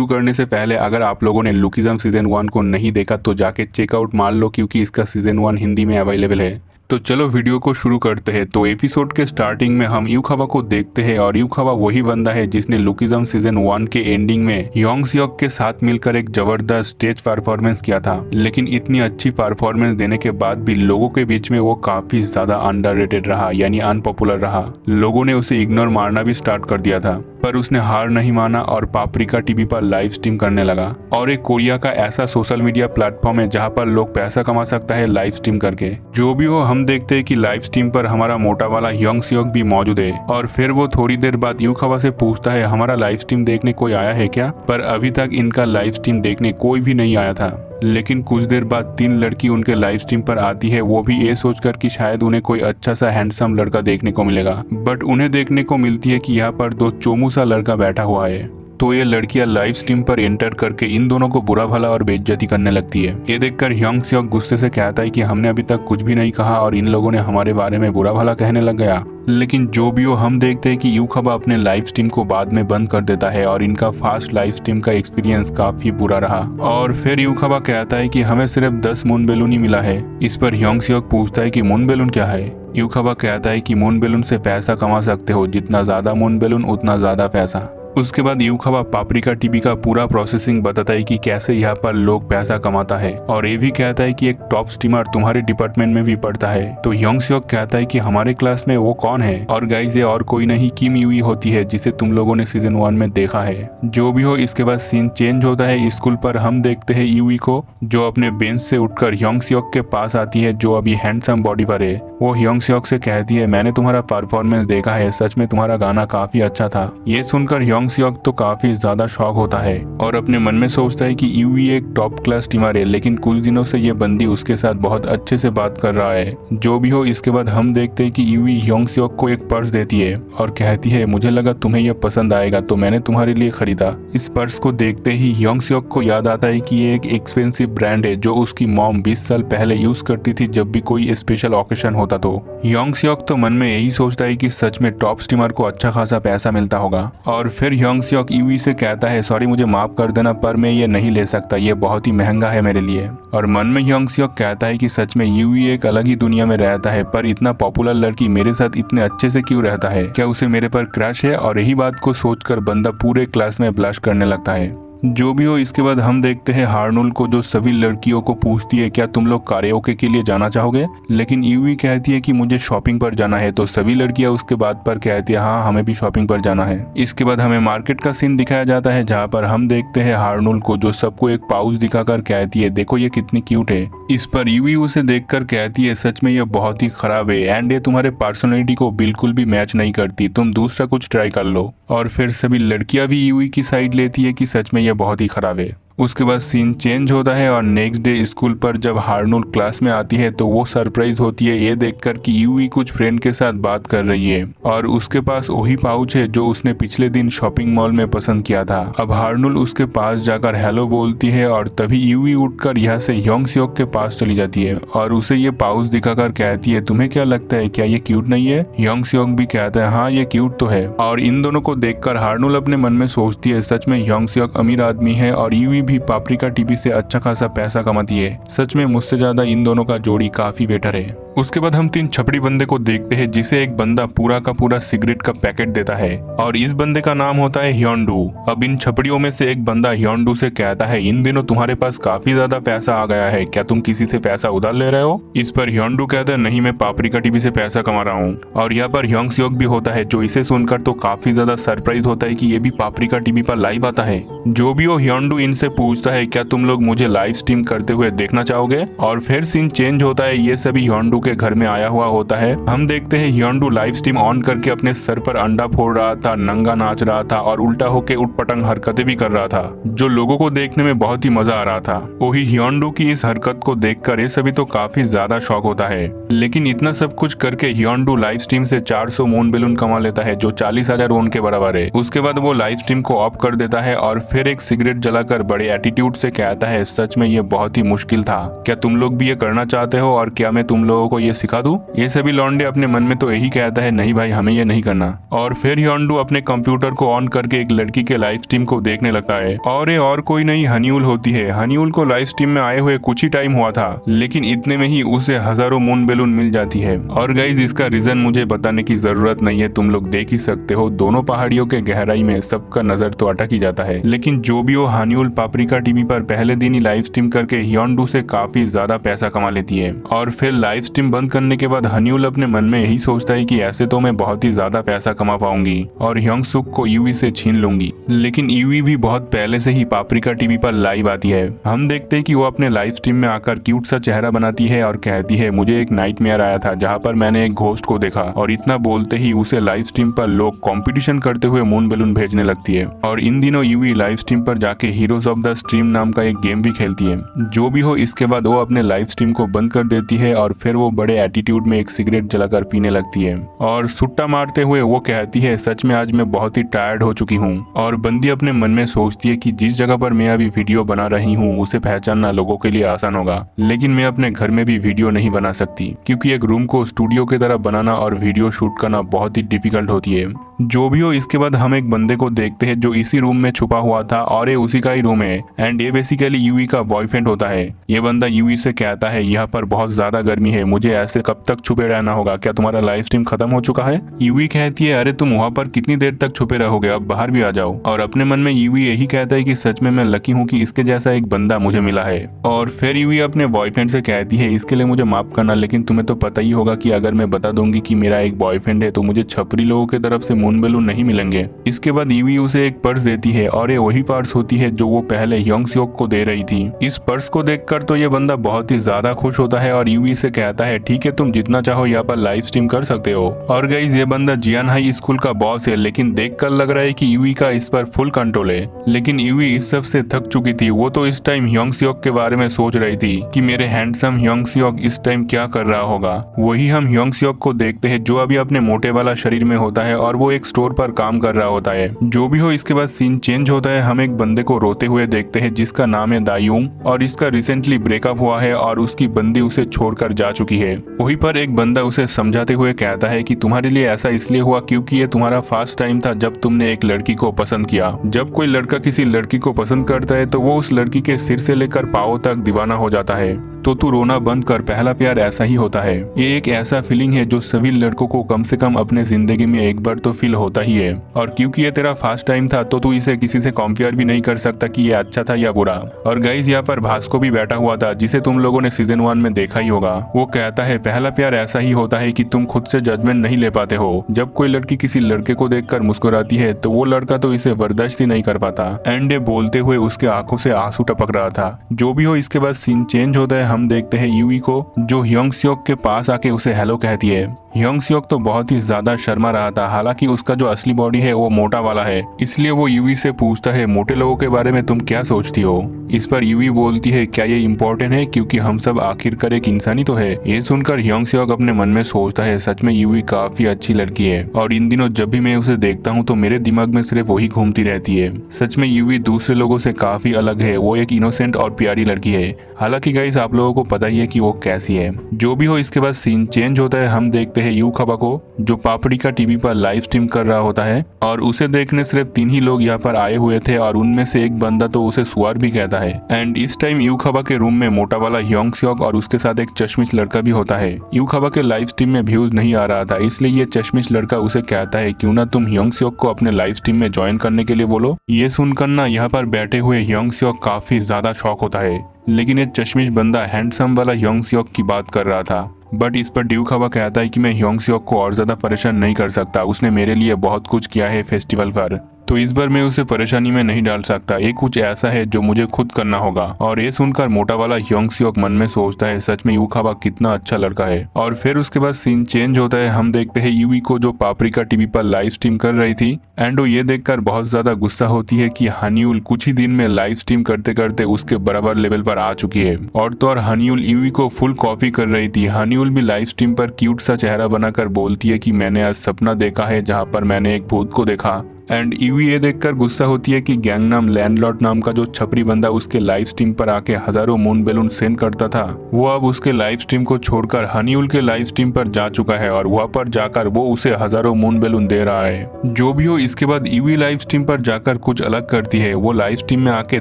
करने से पहले अगर आप लोगों ने लुकिज्म सीजन 1 को नहीं देखा तो जाके चेकआउट मार लो, क्योंकि इसका सीजन 1 हिंदी में अवेलेबल है। तो चलो वीडियो को शुरू करते हैं। तो एपिसोड के स्टार्टिंग में हम यूखावा को देखते हैं और यूखावा वही बंदा है जिसने लुकिज्म सीजन 1 के एंडिंग में योंग सियोक के साथ मिलकर एक जबरदस्त स्टेज परफॉर्मेंस किया था। लेकिन इतनी अच्छी परफॉर्मेंस देने के बाद भी लोगों के बीच में वो काफी ज्यादा अंडररेटेड रहा, यानी अनपॉपुलर रहा। लोगों ने उसे इग्नोर मारना भी स्टार्ट कर दिया था, पर उसने हार नहीं माना और पापरिका टीवी पर लाइव स्ट्रीम करने लगा। और एक कोरिया का ऐसा सोशल मीडिया प्लेटफॉर्म है जहां पर लोग पैसा कमा सकता है लाइव स्ट्रीम करके। जो भी हो, हम देखते हैं कि लाइव स्ट्रीम पर हमारा मोटा वाला योंग सियोक भी मौजूद है। और फिर वो थोड़ी देर बाद यूखावा से पूछता है, हमारा लाइव स्ट्रीम देखने कोई आया है क्या? पर अभी तक इनका लाइव स्ट्रीम देखने कोई भी नहीं आया था। लेकिन कुछ देर बाद 3 लड़की उनके लाइव स्ट्रीम पर आती है, वो भी ये सोचकर कि शायद उन्हें कोई अच्छा सा हैंडसम लड़का देखने को मिलेगा। बट उन्हें देखने को मिलती है कि यहाँ पर 2 चोमू सा लड़का बैठा हुआ है। तो ये लड़कियां लाइव स्ट्रीम पर एंटर करके इन दोनों को बुरा भला और बेइज्जती करने लगती है। ये देखकर योंग सियोक गुस्से से कहता है कि हमने अभी तक कुछ भी नहीं कहा और इन लोगों ने हमारे बारे में बुरा भला कहने लग गया। लेकिन जो भी हो, हम देखते हैं कि यूखावा अपने लाइव स्ट्रीम को बाद में बंद कर देता है और इनका फास्ट लाइव स्ट्रीम का एक्सपीरियंस काफी बुरा रहा। और फिर यूखावा कहता है कि हमें सिर्फ 10 मून बैलून ही मिला है। इस पर योंग सियोक पूछता है कि मून बैलून क्या है? यूखावा कहता है कि मून बैलून से पैसा कमा सकते हो, जितना ज्यादा मून बैलून उतना ज्यादा पैसा। उसके बाद यूखावा पापरिका टीवी का पूरा प्रोसेसिंग बताता है कि कैसे यहाँ पर लोग पैसा कमाता है। और ये भी कहता है कि एक टॉप स्ट्रीमर तुम्हारे डिपार्टमेंट में भी पढ़ता है। तो योंग सियोक कहता है कि हमारे क्लास में वो कौन है? और गाइस, ये और कोई नहीं किम यूई होती है, जिसे तुम लोगों ने सीजन 1 में देखा है। जो भी हो, इसके बाद सीन चेंज होता है। स्कूल पर हम देखते हैं यूई को, जो अपने बेंच से उठकर योंग सियोक के पास आती है, जो अभी हैंडसम बॉडी पर है। वो योंग सियोक से कहती है, मैंने तुम्हारा परफॉर्मेंस देखा है, सच में तुम्हारा गाना काफी अच्छा था। ये सुनकर योंग सियोक तो काफी ज्यादा शॉक होता है और अपने मन में सोचता है कि यूई एक टॉप क्लास स्ट्रीमर है, लेकिन कुछ दिनों से ये बंदी उसके साथ बहुत अच्छे से बात कर रहा है। जो भी हो, इसके बाद हम देखते हैं कि यूई योंग सियोक को एक पर्स देती है और कहती है, मुझे लगा तुम्हें यह पसंद आएगा तो मैंने तुम्हारे लिए खरीदा। इस पर्स को देखते ही योंग सियोक को याद आता है कि ये एक एक्सपेंसिव ब्रांड है जो उसकी मॉम 20 साल पहले यूज करती थी जब भी कोई स्पेशल ऑकेशन होता। तो योंग सियोक तो मन में यही सोचता है कि सच में टॉप स्ट्रीमर को अच्छा खासा पैसा मिलता होगा। और फिर योंग सियोक यूई से कहता है, सॉरी मुझे माफ कर देना, पर मैं ये नहीं ले सकता, ये बहुत ही महंगा है मेरे लिए। और मन में योंग सियोक कहता है कि सच में यूई एक अलग ही दुनिया में रहता है, पर इतना पॉपुलर लड़की मेरे साथ इतने अच्छे से क्यों रहता है? क्या उसे मेरे पर क्रश है? और यही बात को सोचकर बंदा पूरे क्लास में ब्लश करने लगता है। जो भी हो, इसके बाद हम देखते हैं हार्नुल को, जो सभी लड़कियों को पूछती है, क्या तुम लोग काराओके के लिए जाना चाहोगे? लेकिन यूई कहती है कि मुझे शॉपिंग पर जाना है। तो सभी लड़कियां उसके बात पर कहती है, हाँ हमें भी शॉपिंग पर जाना है। इसके बाद हमें मार्केट का सीन दिखाया जाता है, जहाँ पर हम देखते हैं हार्नुल को, जो सबको एक पाउच दिखाकर कहती है, देखो ये कितनी क्यूट है। इस पर यूई उसे देखकर कहती है, सच में ये बहुत ही खराब है एंड ये तुम्हारे पर्सनैलिटी को बिल्कुल भी मैच नहीं करती, तुम दूसरा कुछ ट्राई कर लो। और फिर सभी लड़कियां भी यूई की साइड लेती है कि सच में यह बहुत ही खराब है। उसके बाद सीन चेंज होता है और नेक्स्ट डे स्कूल पर जब हार्नुल क्लास में आती है तो वो सरप्राइज होती है ये देखकर कि यूई कुछ फ्रेंड के साथ बात कर रही है और उसके पास वही पाउच है जो उसने पिछले दिन शॉपिंग मॉल में पसंद किया था। अब हार्नुल उसके पास जाकर हेलो बोलती है और तभी यूई उठकर यहाँ से योंग सियोक के पास चली जाती है और उसे ये पाउच दिखाकर कहती है, तुम्हें क्या लगता है, क्या ये क्यूट नहीं है? योंग सियोक भी कहता है, हाँ ये क्यूट तो है। और इन दोनों को देखकर हार्नुल अपने मन में सोचती है, सच में योंग सियोक अमीर आदमी है और यूई भी पापरिका टीवी से अच्छा खासा पैसा कमाती है। सच में मुझसे ज्यादा इन दोनों का जोड़ी काफी बेटर है। उसके बाद हम 3 छपड़ी बंदे को देखते हैं जिसे एक बंदा पूरा का पूरा सिगरेट का पैकेट देता है और इस बंदे का नाम होता है ह्योंडू। अब इन छपड़ियों में से एक बंदा ह्योंडू से कहता है, इन दिनों तुम्हारे पास काफी ज्यादा पैसा आ गया है, क्या तुम किसी से पैसा उधार ले रहे हो? इस पर ह्योंडू कहता है, नहीं मैं पापरिका टीवी से पैसा कमा रहा हूँ। और यहाँ पर योंग सियोक भी होता है जो इसे सुनकर तो काफी ज्यादा सरप्राइज होता है कि ये भी पापरिका टीवी पर लाइव आता है। जो भी हो, ह्योंडू इनसे पूछता है, क्या तुम लोग मुझे लाइव स्ट्रीम करते हुए देखना चाहोगे? और फिर सीन चेंज होता है, ये सभी ह्योंडू के घर में आया हुआ होता है। हम देखते हैं ह्योंडू लाइव स्ट्रीम ऑन करके अपने सर पर अंडा फोड़ रहा था, नंगा नाच रहा था और उल्टा होके उठपटांग हरकतें भी कर रहा था, जो लोगों को देखने में बहुत ही मजा आ रहा था। वही ह्योंडू की इस हरकत को देखकर ये सभी तो काफी ज्यादा शॉक होता है। लेकिन इतना सब कुछ करके ह्योंडू लाइव स्ट्रीम से 400 मून बैलून कमा लेता है, जो 40,000 वोन के बराबर है। उसके बाद वो लाइव स्ट्रीम को ऑफ कर देता है और फिर एक सिगरेट जलाकर बड़े एटीट्यूड से कहता है सच में ये बहुत ही मुश्किल था, क्या तुम लोग भी ये करना चाहते हो और क्या मैं तुम लोगों को ये सिखा दूं? ये सभी लौंडे अपने मन में तो यही कहता है नहीं भाई हमें ये नहीं करना। और फिर ह्योंडू अपने कंप्यूटर को ऑन करके एक लड़की के लाइव स्ट्रीम को देखने लगता है और ये और कोई नहीं हनीउल होती है। हनीउल को लाइव स्ट्रीम में आए हुए कुछ ही टाइम हुआ था, लेकिन इतने में ही उसे हजारों मून बैलून मिल जाती है। और गाइज इसका रीजन मुझे बताने की जरूरत नहीं है, तुम लोग देख ही सकते हो। दोनों पहाड़ियों के गहराई में सबका नजर तो अटक ही जाता है। लेकिन जो भी हो हनीउल पापरिका टीवी पर पहले दिन ही लाइव स्ट्रीम करके ह्योंडू से काफी ज्यादा पैसा कमा लेती है। और फिर लाइव स्ट्रीम बंद करने के बाद हनीउल अपने मन में यही सोचता है कि ऐसे तो मैं बहुत ही ज्यादा पैसा कमा पाऊंगी और ह्योंगसुक को यूवी से छीन लूंगी। लेकिन यूवी भी बहुत पहले से ही पापरिका टीवी पर लाइव आती है। हम देखते हैं कि वो अपने लाइव स्ट्रीम में आकर क्यूट सा चेहरा बनाती है और कहती है मुझे एक नाइटमेयर आया था जहाँ पर मैंने एक घोस्ट को देखा। और इतना बोलते ही उसे लाइव स्ट्रीम पर लोग कंपटीशन करते हुए मून बैलून भेजने लगती है। और इन दिनों यूवी लाइव स्ट्रीम पर जाके हीरोज ऑफ द स्ट्रीम नाम का एक गेम भी खेलती है। जो भी हो इसके बाद वो अपने लाइव स्ट्रीम को बंद कर देती है और फिर वो बड़े एटीट्यूड में एक सिगरेट जलाकर पीने लगती है और सुट्टा मारते हुए वो कहती है सच में आज मैं बहुत ही टायर्ड हो चुकी हूँ। और बंदी अपने मन में सोचती है कि जिस जगह पर मैं अभी वीडियो बना रही हूँ उसे पहचानना लोगों के लिए आसान होगा, लेकिन मैं अपने घर में भी वीडियो नहीं बना सकती क्योंकि एक रूम को स्टूडियो की तरह बनाना और वीडियो शूट करना बहुत ही डिफिकल्ट होती है। जो भी हो इसके बाद हम एक बंदे को देखते हैं जो इसी रूम में छुपा हुआ था और ये उसी का ही रूम है एंड ये बेसिकली यूवी का बॉयफ्रेंड होता है। ये बंदा यूवी से कहता है यहाँ पर बहुत ज्यादा गर्मी है, मुझे ऐसे कब तक छुपे रहना होगा, क्या तुम्हारा लाइव स्ट्रीम खत्म हो चुका है? यूवी कहती है अरे तुम वहाँ पर कितनी देर तक छुपे रहोगे, अब बाहर भी आ जाओ। और अपने मन में यूवी यही कहता है कि सच में मैं लकी हूँ कि इसके जैसा एक बंदा मुझे मिला है। और फिर यूवी अपने बॉयफ्रेंड से कहती है इसके लिए मुझे माफ करना, लेकिन तुम्हें तो पता ही होगा कि अगर मैं बता दूंगी कि मेरा एक बॉयफ्रेंड है तो मुझे छपरी लोगों की तरफ से मून बैलून नहीं मिलेंगे। इसके बाद यूवी उसे एक पर्स देती है और ये वही पर्स होती है जो वो पहले ह्योंगसुक को दे रही थी। इस पर्स को देखकर तो ये बंदा बहुत ही ज्यादा खुश होता है और यूवी से कहता है ठीक है तुम जितना चाहो यहाँ पर लाइव स्ट्रीम कर सकते हो। और गाइस ये बंदा जियान हाई स्कूल का बॉस है, लेकिन देखकर लग रहा है कि यूवी का इस पर फुल कंट्रोल है। लेकिन यूवी इस सब से थक चुकी थी, वो तो इस टाइम ह्योंगसुक के बारे में सोच रही थी कि मेरे हैंडसम ह्योंगसुक इस टाइम क्या कर रहा होगा। वही हम ह्योंगसुक को देखते हैं जो अभी अपने मोटे वाला शरीर में होता है और वो एक स्टोर पर काम कर रहा होता है। जो भी हो इसके बाद सीन चेंज होता है, हम एक बंदे को रोते हुए देखते हैं जिसका नाम है दायूंग और इसका रिसेंटली ब्रेकअप हुआ है और उसकी बंदी उसे छोड़कर जा चुकी है। वहीं पर एक बंदा उसे समझाते हुए कहता है कि तुम्हारे लिए ऐसा इसलिए हुआ क्योंकि ये तुम्हारा फर्स्ट टाइम था जब तुमने एक लड़की को पसंद किया। जब कोई लड़का किसी लड़की को पसंद करता है तो वो उस लड़की के सिर से लेकर पांव तक दीवाना हो जाता है। तो तू रोना बंद कर, पहला प्यार ऐसा ही होता है। ये एक ऐसा फीलिंग है जो सभी लड़कों को कम से कम अपने जिंदगी में एक बार तो फील होता ही है। और क्योंकि ये तेरा फर्स्ट टाइम था तो तू इसे किसी से कंपेयर भी नहीं कर सकता कि ये अच्छा था या बुरा। और गाइस यहाँ पर भास्को भी बैठा हुआ था जिसे तुम लोगों ने सीजन 1 में देखा ही होगा। वो कहता है पहला प्यार ऐसा ही होता है कि तुम खुद से जजमेंट नहीं ले पाते हो। जब कोई लड़की किसी लड़के को देखकर मुस्कुराती है तो वो लड़का तो इसे बर्दाश्त ही नहीं कर पाता। एंड ये बोलते हुए उसके आंखों से आंसू टपक रहा था। जो भी हो इसके बाद सीन चेंज होता है, हम देखते हैं यूवी को जो ह्योंगसुक के पास आके उसे हेलो कहती है। ह्योंगसुक तो बहुत ही ज्यादा शर्मा रहा था, हालांकि उसका जो असली बॉडी है वो मोटा वाला है, इसलिए वो यूवी से पूछता है मोटे लोगों के बारे में तुम क्या सोचती हो। इस पर यूवी बोलती है क्या ये इम्पोर्टेंट है क्योंकि हम सब आखिरकार एक इंसानी तो है। ये सुनकर ह्योंगसुक अपने मन में सोचता है सच में यूवी काफी अच्छी लड़की है और इन दिनों जब भी मैं उसे देखता हूँ तो मेरे दिमाग में सिर्फ वही घूमती रहती है। सच में यूवी दूसरे लोगों से काफी अलग है, वो एक इनोसेंट और प्यारी लड़की है। हालांकि गाइस आप लोगों को पता ही है कि वो कैसी है। जो भी हो इसके बाद सीन चेंज होता है, हम देखते हैं यू खबा को जो पापरिका टीवी पर लाइव स्ट्रीम कर रहा होता है और उसे देखने सिर्फ 3 ही लोग यहाँ पर आए हुए थे और उनमें से एक बंदा तो उसे सुअर भी कहता है। एंड इस टाइम यू खबा के रूम में मोटा वाला ह्योंगसुक और उसके साथ एक चश्मिश लड़का भी होता है। यू खबा के लाइव स्ट्रीम में व्यूज नहीं आ रहा था, इसलिए ये चश्मिश लड़का उसे कहता है क्यों ना तुम ह्योंगसुक को अपने लाइव स्ट्रीम में ज्वाइन करने के लिए बोलो। ये सुनकर ना यहाँ पर बैठे हुए ह्योंगसुक काफी ज्यादा शॉक होता है, लेकिन ये चश्मिश बंदा हैंडसम वाला ह्योंगसुक की बात कर रहा था। बट इस पर ड्यू खबा कहता है कि मैं ह्योंगसुक को और ज्यादा परेशान नहीं कर सकता, उसने मेरे लिए बहुत कुछ किया है फेस्टिवल पर, तो इस बार मैं उसे परेशानी में नहीं डाल सकता। ये कुछ ऐसा है जो मुझे खुद करना होगा। और ये सुनकर मोटा वाला ह्योंगसुक मन में सोचता है सच में यू खबा कितना अच्छा लड़का है। और फिर उसके बाद सीन चेंज होता है, हम देखते हैं यूवी को जो पापरिका टीवी पर लाइव स्ट्रीम कर रही थी एंड वो ये देखकर बहुत ज्यादा गुस्सा होती है कि हनीउल कुछ ही दिन में लाइव स्ट्रीम करते करते उसके बराबर लेवल पर आ चुकी है। और तो और हनीउल यूवी को फुल कॉपी कर रही थी। हनीउल भी लाइव स्ट्रीम पर क्यूट सा चेहरा बनाकर बोलती है कि मैंने आज सपना देखा है जहाँ पर मैंने एक भूत को देखा एंड यूवी ये देखकर गुस्सा होती है कि गैंगनाम लैंडलॉर्ड नाम का जो छपरी बंदा उसके लाइव स्ट्रीम पर आके हजारों मून बैलून सेंड करता था, वो अब उसके लाइव स्ट्रीम को छोड़कर हनीउल के लाइव स्ट्रीम पर जा चुका है और वहाँ पर जाकर वो उसे हजारों मून बैलून दे रहा है। जो भी हो, इसके बाद यूवी लाइव स्ट्रीम पर जाकर कुछ अलग करती है। वो लाइव स्ट्रीम में आके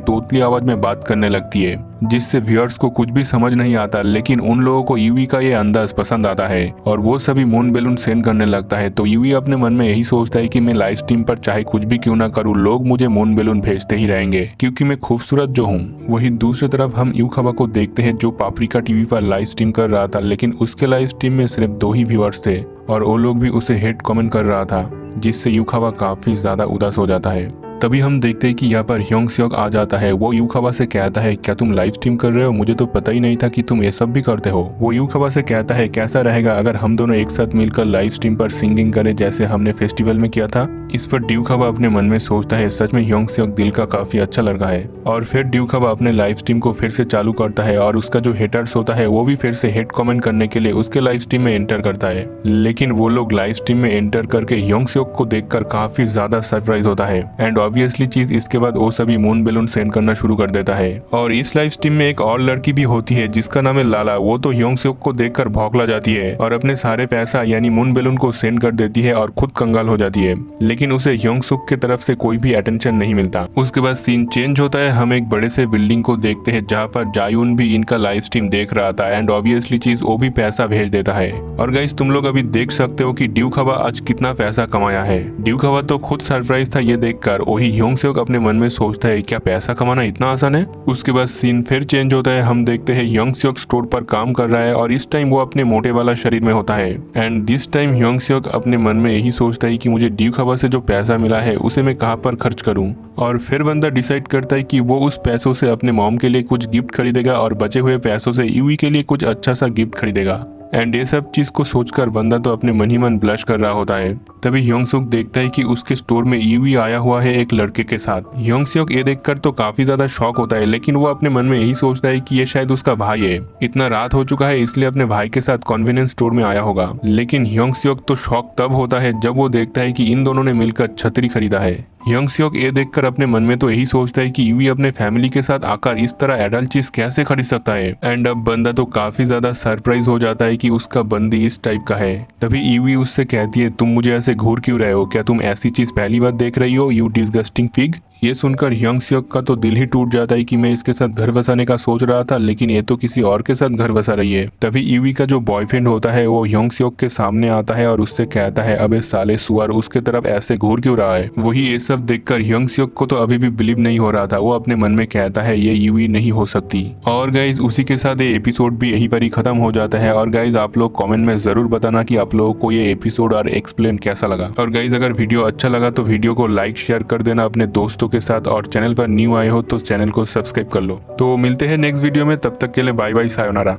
तोतली आवाज में बात करने लगती है, जिससे व्यूअर्स को कुछ भी समझ नहीं आता, लेकिन उन लोगों को यूवी का ये अंदाज पसंद आता है और वो सभी मून बैलून सेंड करने लगता है। तो यूवी अपने मन में यही सोचता है कि मैं लाइव स्ट्रीम पर चाहे कुछ भी क्यों ना करूँ, लोग मुझे मून बैलून भेजते ही रहेंगे क्योंकि मैं खूबसूरत जो हूँ। वही दूसरी तरफ हम यूखावा को देखते हैं जो पापरिका टीवी पर लाइव स्ट्रीम कर रहा था, लेकिन उसके लाइव स्ट्रीम में सिर्फ 2 ही व्यूअर्स थे और वो लोग भी उसे हेट कमेंट कर रहा था, जिससे यूखावा काफी ज्यादा उदास हो जाता है। तभी हम देखते हैं कि यहाँ पर ह्योंग सियोक आ जाता है। वो यूखावा से कहता है, क्या तुम लाइव स्ट्रीम कर रहे हो? मुझे तो पता ही नहीं था कि तुम ये सब भी करते हो। वो यूखावा से कहता है, कैसा रहेगा अगर हम दोनों एक साथ मिलकर लाइव स्ट्रीम पर सिंगिंग करें जैसे हमने फेस्टिवल में किया था। इस पर ड्यूखावा अपने मन में सोचता है, सच में ह्योंग सियोक दिल का काफी अच्छा लड़का है। और फिर ड्यूखावा अपने लाइव स्ट्रीम को फिर से चालू करता है और उसका जो हेटर्स होता है वो भी फिर से हेट कमेंट करने के लिए उसके लाइव स्ट्रीम में एंटर करता है। लेकिन वो लोग लाइव स्ट्रीम में एंटर करके ह्योंग सियोक को देखकर काफी ज्यादा सरप्राइज होता है। एंड ऑब्वियसली चीज इसके बाद वो सभी मून बैलून सेंड करना शुरू कर देता है। और इस लाइव स्ट्रीम में एक और लड़की भी होती है जिसका नाम है लाला। वो तो ह्योंग सियोक को देखकर भौंकला जाती है और अपने सारे पैसा यानी मून बैलून को सेंड कर देती है और खुद कंगाल हो जाती है, लेकिन उसे ह्योंग सियोक की तरफ से कोई भी अटेंशन नहीं मिलता। उसके बाद सीन चेंज होता है। हम एक बड़े से बिल्डिंग को देखते हैं जहाँ पर जायून भी इनका लाइव स्ट्रीम देख रहा था एंड ऑब्वियसली चीज वो भी पैसा भेज देता है। और गाइस तुम लोग अभी देख सकते हो कि ड्यूखावा आज कितना पैसा कमाया है। ड्यूखावा तो खुद सरप्राइज था ये देखकर। वही ह्योंग सियोक अपने मन में सोचता है, क्या पैसा कमाना इतना आसान है? उसके बाद सीन फिर चेंज होता है। हम देखते हैं ह्योंग सियोक स्टोर पर काम कर रहा है और इस टाइम वो अपने मोटे वाला शरीर में होता है। And this time Hyeong Seok अपने मन में यही सोचता है कि मुझे ड्यूखावा से जो पैसा मिला है उसे मैं कहाँ पर खर्च करूं। और फिर बंदा डिसाइड करता है कि वो उस पैसों से अपने मॉम के लिए कुछ गिफ्ट खरीदेगा और बचे हुए पैसों से यूवी के लिए कुछ अच्छा सा गिफ्ट खरीदेगा। एंड ये सब चीज को सोचकर बंदा तो अपने मन ही मन ब्लश कर रहा होता है। तभी ह्योंग सियोक देखता है कि उसके स्टोर में यूवी आया हुआ है एक लड़के के साथ। ह्योंग सियोक ये देखकर तो काफी ज्यादा शॉक होता है, लेकिन वो अपने मन में यही सोचता है कि ये शायद उसका भाई है। इतना रात हो चुका है इसलिए अपने भाई के साथ कन्वीनियंस स्टोर में आया होगा। लेकिन ह्योंग सियोक तो शॉक तब होता है जब वो देखता है कि इन दोनों ने मिलकर छतरी खरीदा है। ह्योंग सियोक ये देखकर अपने मन में तो यही सोचता है कि यूवी अपने फैमिली के साथ आकर इस तरह एडल्ट चीज कैसे खरीद सकता है। एंड अब बंदा तो काफी ज्यादा सरप्राइज हो जाता है कि उसका बंदी इस टाइप का है। तभी यूवी उससे कहती है, तुम मुझे ऐसे घूर क्यों रहे हो? क्या तुम ऐसी चीज पहली बार देख रही हो, यू डिसगस्टिंग फिग? ये सुनकर ह्योंग सियोक का तो दिल ही टूट जाता है कि मैं इसके साथ घर बसाने का सोच रहा था, लेकिन ये तो किसी और के साथ घर बसा रही है। तभी यूवी का जो बॉयफ्रेंड होता है वो ह्योंग सियोक के सामने आता है और उससे कहता है, अबे साले सुअर, उसके तरफ ऐसे घूर क्यों रहा है? वही ये सब देखकर ह्योंग सियोक को तो अभी भी बिलीव नहीं हो रहा था। वो अपने मन में कहता है, ये यूवी नहीं हो सकती। और गाइज उसी के साथ ये एपिसोड भी यहीं पर ही खत्म हो जाता है। और गाइज आप लोग कॉमेंट में जरूर बताना कि आप लोगों को ये एपिसोड और एक्सप्लेन कैसा लगा। और गाइज अगर वीडियो अच्छा लगा तो वीडियो को लाइक शेयर कर देना अपने दोस्तों के साथ, और चैनल पर न्यू आए हो तो चैनल को सब्सक्राइब कर लो। तो मिलते हैं नेक्स्ट वीडियो में, तब तक के लिए बाय बाय, सायोनारा।